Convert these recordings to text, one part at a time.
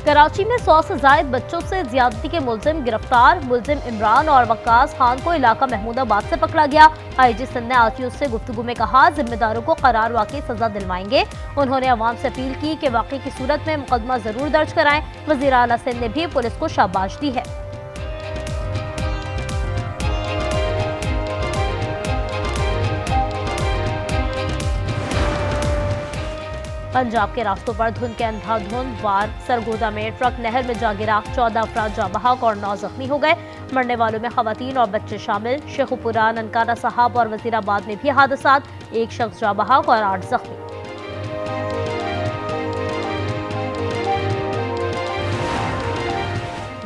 कराची में 100 से जायद बच्चों से ज्यादती के मुलजिम गिरफ्तार। मुलजिम इमरान और वक्कास खान को इलाका महमूदाबाद से पकड़ा गया। आईजी सिंध ने आज से गुफ्तगू में कहा, जिम्मेदारों को करार वाकई सजा दिलवाएंगे। उन्होंने अवाम से अपील की कि वाकई की सूरत में मुकदमा जरूर दर्ज कराएं। वजीर आला सिंध ने भी पुलिस को शाबाश दी है। पंजाब के रास्तों पर धुंध के अंधाधुंध वार। सरगोदा में ट्रक नहर में जा गिरा, 14 अफराद जाँ बहक और 9 जख्मी हो गए। मरने वालों में खवातीन और बच्चे शामिल। शेखुपुरा, ननकाना साहब और वजीराबाद में भी हादसात, 1 शख्स जाँ बहक और 8 जख्मी।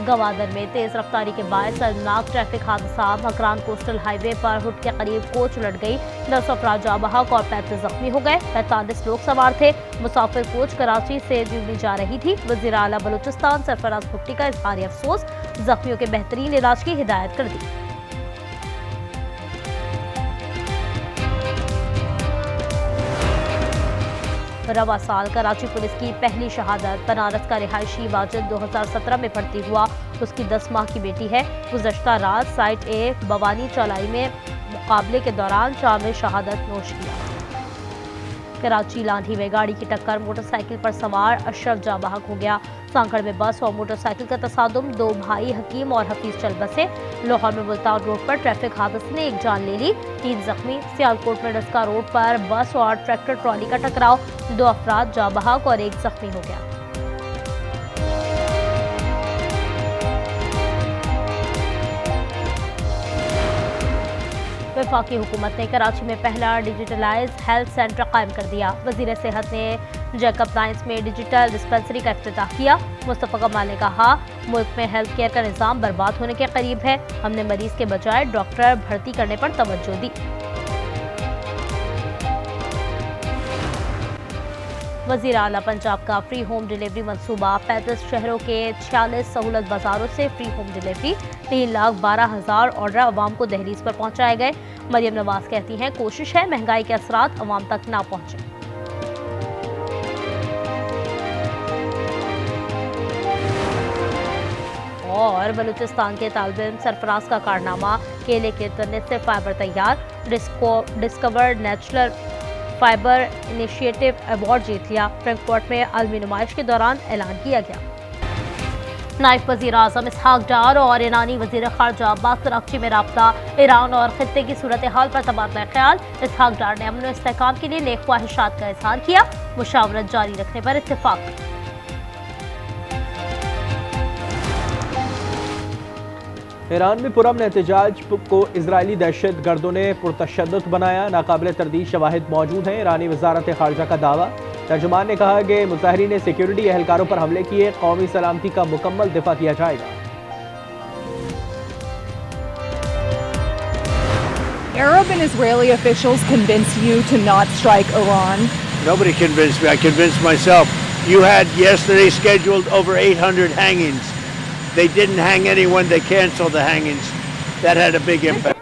गवादर में तेज रफ्तारी के बाद शर्मनाक ट्रैफिक हादसा। मकरान कोस्टल हाईवे पर हुड के करीब कोच उलट गई, 10 अफराद जाँ बहक और 35 जख्मी हो गए। 45 लोग सवार थे। मुसाफिर कोच कराची से दिल्ली जा रही थी। वज़ीर आला बलूचिस्तान सरफराज भुट्टी का इजहार अफसोस, जख्मियों के बेहतरीन इलाज की हिदायत कर दी। रवा साल कराची पुलिस की पहली शहादत। बनारस का रिहायशी वाजिद 2017 में भर्ती हुआ। उसकी 10 माह की बेटी है। गुज़श्ता रात साइट ए बवानी चौलाई में मुकाबले के दौरान शामिल शहादत नोश किया। कराची लांढी में गाड़ी की टक्कर, मोटरसाइकिल पर सवार अशरफ जाँ बहक हो गया। सांखड़ में बस और मोटरसाइकिल का तसादुम, 2 भाई हकीम और हफीज चल बसे। लाहौर में मुल्तान रोड पर ट्रैफिक हादसे ने 1 जान ले ली, 3 जख्मी। सियालकोट में डस्का रोड पर बस और ट्रैक्टर ट्रॉली का टकराव, 2 अफराद जाँ बहक और 1 जख्मी हो गया। वफाकी हुकूमत ने कराची में पहला डिजिटलाइज हेल्थ सेंटर कायम कर दिया। वजीर सेहत ने जैकब लाइन्स में डिजिटल डिस्पेंसरी का इफ्तिताह किया। मुस्तफा कमाल ने कहा, मुल्क में हेल्थ केयर का निज़ाम बर्बाद होने के करीब है। हमने मरीज के बजाय डॉक्टर भर्ती करने पर तवज्जो दी। वज़ीर आला पंजाब का फ्री होम डिलीवरी मंसूबा। 35 शहरों के 46 सहूलत बाजारों से फ्री होम डिलीवरी। 3,12,000 ऑर्डर अवाम को दहलीज पर पहुंचाए गए। मरियम नवाज कहती हैं, कोशिश है महंगाई के असरात अवाम तक ना पहुंचे। और बलूचिस्तान के तालिब इल्म सरफराज का कारनामा, केले के तने से फाइबर तैयार। Discover natural fiber initiative award जीत लिया। फ्रैंकफर्ट में आलमी नुमाइश के दौरान ऐलान किया गया। नायब वज़ीर आज़म इसहाक डार और ईरानी वज़ीर ख़ारजा अब्बास अराग़ची में राब्ता। ईरान और खित्ते की सूरत हाल पर तबादला ख्याल। इसहाक डार ने अमन और इस्तेहकाम के लिए नेक ख्वाहिशात का इज़हार किया। मुशावरत जारी रखने पर इत्तेफाक। ईरान में पुरअमन एहतजाज को इजरायली दहशत गर्दों ने पुरतशद्दुद बनाया। नाकाबिल तरदीद शवाहिद मौजूद हैं। ईरानी वजारत खारजा का दावा। तर्जुमान ने कहा कि मुजाहिरीन ने सिक्योरिटी एहलकारों पर हमले किए, कौमी सलामती का मुकम्मल दिफा किया जाएगा। Arab and Israeli officials convinced you to not strike Iran? Nobody convinced me. I convinced myself. You had yesterday scheduled over 800 hangings. They didn't hang anyone. They canceled the hangings. That had a big impact.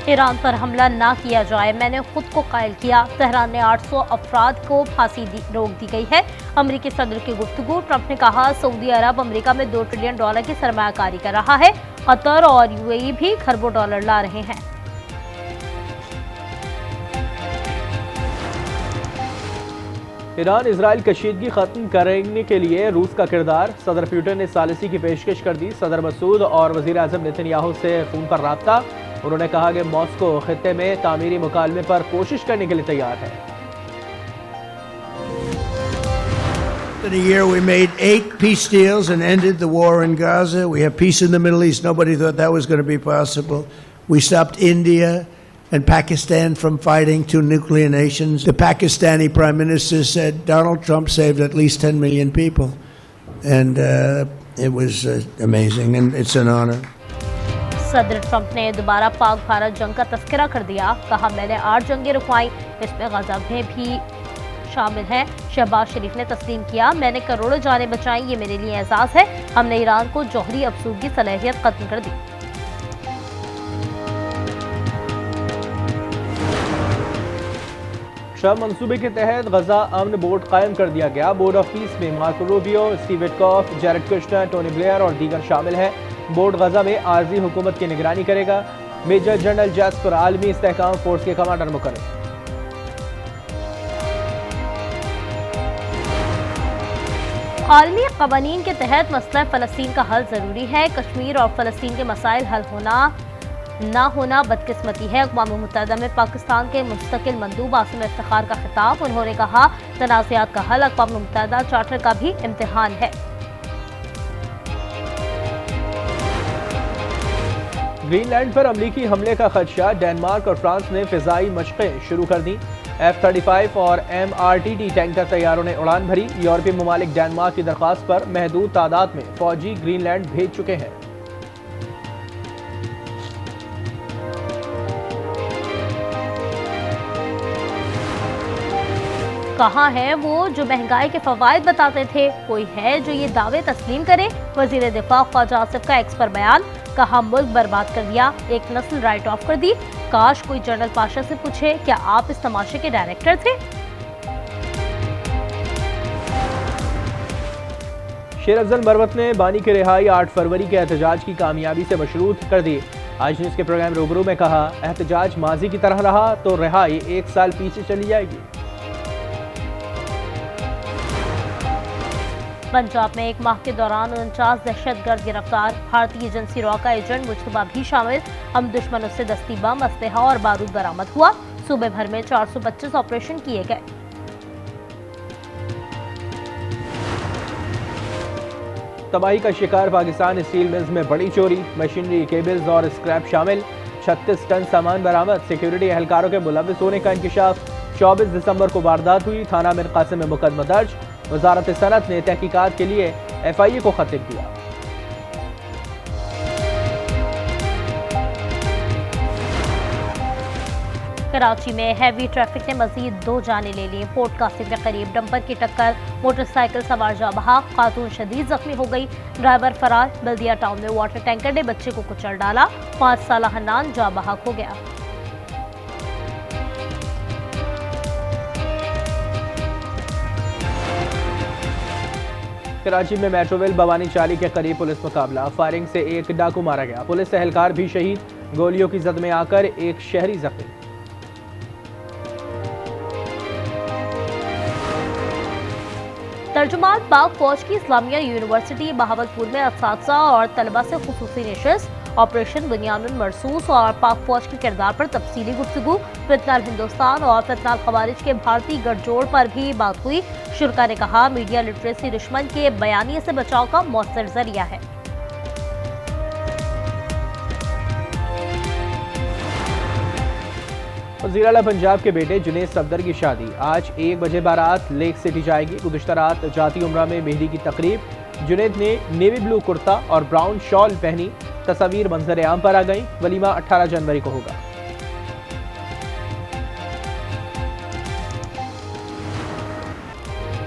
Iran पर हमला ना किया जाए, मैंने खुद को कायल किया। तेहरान ने 800 अफराद को फांसी रोक दी गई है। अमरीकी सदर की गुफ्तगू। ट्रंप ने कहा, सऊदी अरब अमरीका में $2 ट्रिलियन की सरमायाकारी कर रहा है। कतर और यूएई भी खरबों डॉलर ला रहे हैं। ईरान इजराइल कशीदगी खत्म करने के लिए रूस का किरदार। सदर पुतिन ने सालिसी की पेशकश कर दी। सदर मसूद और वजीर आजम नेतन्याहू से फोन पर राब्ता। उन्होंने कहा कि मॉस्को खित्ते में तामीरी मुकालमे पर कोशिश करने के लिए तैयार है। In a year, we made 8 peace deals and ended the war in Gaza. We have peace in the Middle East. Nobody thought that was going to be possible. We stopped India and Pakistan from fighting, 2 nuclear nations. The Pakistani Prime Minister said Donald Trump saved at least 10 million people. And it was amazing, and it's an honor. सदर Trump ने दोबारा पाक भारत जंग का तस्करा कर दिया। कहा, मैंने 8 जंगें रुकवाई, इसमें गजा में भी शामिल हैं। शहबाज शरीफ ने तस्लीम किया, मैंने करोड़ों जानें बचाई, ये मेरे लिए एहसास है। हमने ईरान को जौहरी अफसूगी सलाहियत खत्म कर दी। शब मंसूबे के तहत गजा अमन बोर्ड कायम कर दिया गया। बोर्ड ऑफ पीस में Marco Rubio, Steve Witkoff, Jared Kushner, Tony Blair और दीगर शामिल हैं। बोर्ड गजा में आर्जी हुकूमत की निगरानी करेगा। मेजर जनरल जैस्पर आलमी इस्तेहकाम फोर्स के कमांडर मुकर्रर। आलमी कवानीन के तहत मसला फ़लस्तीन का हल ज़रूरी है। कश्मीर और फ़लस्तीन के मसाइल हल ना होना बदकिस्मती है। अक़वाम मुत्तहिदा में पाकिस्तान के मुस्तकिल मंदूब आसिम इफ्तिखार का खिताब। उन्होंने कहा, तनाज़ात का हल अक़वाम मुत्तहिदा चार्टर का भी इम्तिहान है। ग्रीनलैंड पर अमरीकी हमले का खदशा। डेनमार्क और फ्रांस ने फिजाई मशक़ें शुरू कर दी। F-35 और MRTT टैंकर तैयारों ने उड़ान भरी। यूरोपीय ममालिक डेनमार्क की दरख्वास्त पर महदूद तादाद में फौजी ग्रीनलैंड भेज चुके हैं। कहाँ है वो जो महंगाई के फवायद बताते थे? कोई है जो ये दावे तस्लीम करे? वजीर दिफा ख्वाजा आसिफ का एक्स पर बयान। कहा, मुल्क बर्बाद कर दिया, एक नस्ल राइट ऑफ कर दी। काश कोई जनरल पाशा से पूछे, क्या आप इस तमाशे के डायरेक्टर थे? शेर अफजल मरवत ने बानी की रिहाई 8 फरवरी के एहतजाज की कामयाबी से मशरूत कर दी। आज न्यूज़ के प्रोग्राम रूबरू में कहा, एहतजाज माजी की तरह रहा तो रिहाई 1 साल पीछे चली जाएगी। पंजाब में 1 माह के दौरान 49 दहशतगर्द गिरफ्तार। भारतीय एजेंसी रॉ का एजेंट मुश्तबा भी शामिल। हम दुश्मनों से दस्ती बम, अस्लहा और बारूद बरामद हुआ। सूबे भर में 425 ऑपरेशन किए गए। तबाही का शिकार पाकिस्तान स्टील मिल्स में बड़ी चोरी। मशीनरी, केबल्स और स्क्रैप शामिल। 36 टन सामान बरामद। सिक्योरिटी एहलकारों के मुलविस होने का इंकशाफ। 24 दिसंबर को वारदात हुई। थाना मीर कासिम में मुकदमा दर्ज। वजारत सनत ने तहकीकात के लिए FIA को खत लिख दिया। कराची में हैवी ट्रैफिक ने मजीद 2 जानें ले ली। पोर्ट कासिम के करीब डंपर की टक्कर। मोटरसाइकिल सवार जा बहक। खातून शदीद जख्मी हो गई। ड्राइवर फरार। बल्दिया टाउन में वाटर टैंकर ने बच्चे को कुचल डाला। 5 साल हन्नान जा बहक हो गया। कराची में मेट्रोवेल बवानी चाली के करीब पुलिस मुकाबला। फायरिंग से एक डाकू मारा गया। पुलिस एहलकार भी शहीद। गोलियों की जद में आकर एक शहरी जख्मी। तर्जुमान पाक फौज की इस्लामिया यूनिवर्सिटी बहावलपुर में असातिज़ा और तलबा से खुसूसी नशिस्त। ऑपरेशन बुनियानुल मरसूस और पाक फौज के किरदार पर तफसीली गुफ्तगू। फितनाल हिंदुस्तान और फितनाल खवारिज के भारतीय गठजोड़ पर भी बात हुई। शुरा ने कहा, मीडिया लिटरेसी दुश्मन के बयानिए से बचाव का मौसर जरिया है। वज़ीर आला पंजाब के बेटे जुनैद सफदर की शादी। आज 1 बजे बारात लेक सिटी जाएगी। गुज़िश्ता रात जाती उम्रा में मेहंदी की तकरीब। जुनैद ने नेवी ब्लू कुर्ता और ब्राउन शॉल पहनी। तस्वीर मंजर आम पर आ गई। वलीमा 18 जनवरी को होगा।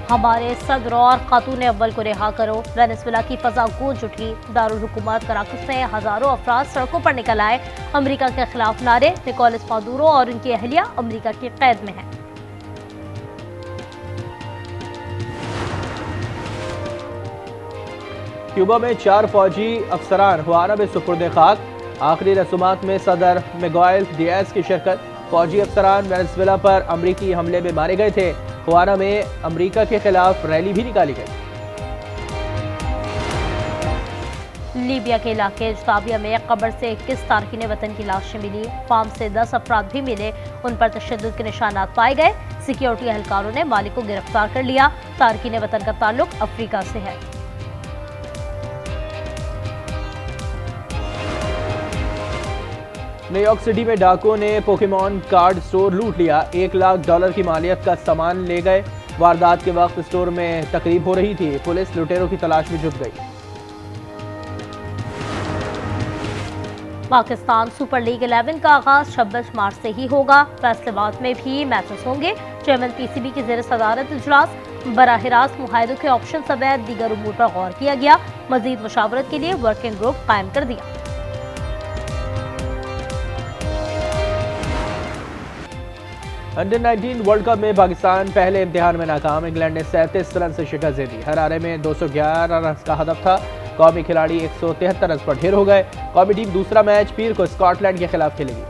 हमारे सदर और खातून अव्वल को रिहा करो। वेनेजुएला की फजा गूंज उठी। दारुल हुकूमत कराकस में हजारों अफराद सड़कों पर निकल आए। अमेरिका के खिलाफ नारे। निकोलस मादुरो और उनकी अहलिया अमेरिका की कैद में है। क्यूबा में 4 फौजी अफसरान हुआना में सुपुर्द खाक। आखिरी रसूमात में सदर मिगुएल डियाज की शिरकत। फौजी अफसरान वेनेजुएला पर अमरीकी हमले में मारे गए थे। हुआना में अमरीका के खिलाफ रैली भी निकाली गई। लीबिया के इलाके जुताबिया में कब्र से 21 तारकीन वतन की लाशें मिली। फार्म से 10 अफराद भी मिले। उन पर तशद्दुद के निशानात पाए गए। सिक्योरिटी एहलकारों ने मालिक को गिरफ्तार कर लिया। तारकीन वतन का ताल्लुक अफ्रीका से है। न्यूयॉर्क सिटी में डाकुओं ने पोकेमॉन कार्ड स्टोर लूट लिया। $1 लाख की मालियत का सामान ले गए। वारदात के वक्त स्टोर में तकरीब हो रही थी। पुलिस लुटेरों की तलाश में जुट गई। पाकिस्तान सुपर लीग 11 का आगाज 26 मार्च से ही होगा। फैसलाबाद में भी मैचेस होंगे। चेयरमैन PCB की ज़ेर सदारत इजलास। बराह रास्त मुआहिदों के ऑप्शन समेत दीगर उमूर पर गौर किया गया। मजीद मुशावरत के लिए वर्किंग ग्रुप कायम कर दिया। अंडर 19 वर्ल्ड कप में पाकिस्तान पहले इम्तिहान में नाकाम। इंग्लैंड ने 37 रन से शिकस्त दे दी। हरारे में 211 रन का हदफ था। कौमी खिलाड़ी 173 रन पर ढेर हो गए। कौमी टीम दूसरा मैच पीर को स्कॉटलैंड के खिलाफ खेलेगी।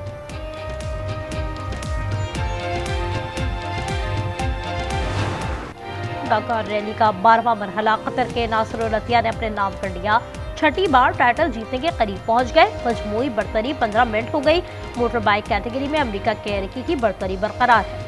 डकार रैली का 12वां मरहला कतर के नासिर अतिया ने अपने नाम कर लिया। छठी बार टाइटल जीतने के करीब पहुंच गए। मजमूई बरतरी 15 मिनट हो गई। मोटर बाइक कैटेगरी में अमेरिका के एरिकी की बरतरी बरकरार है।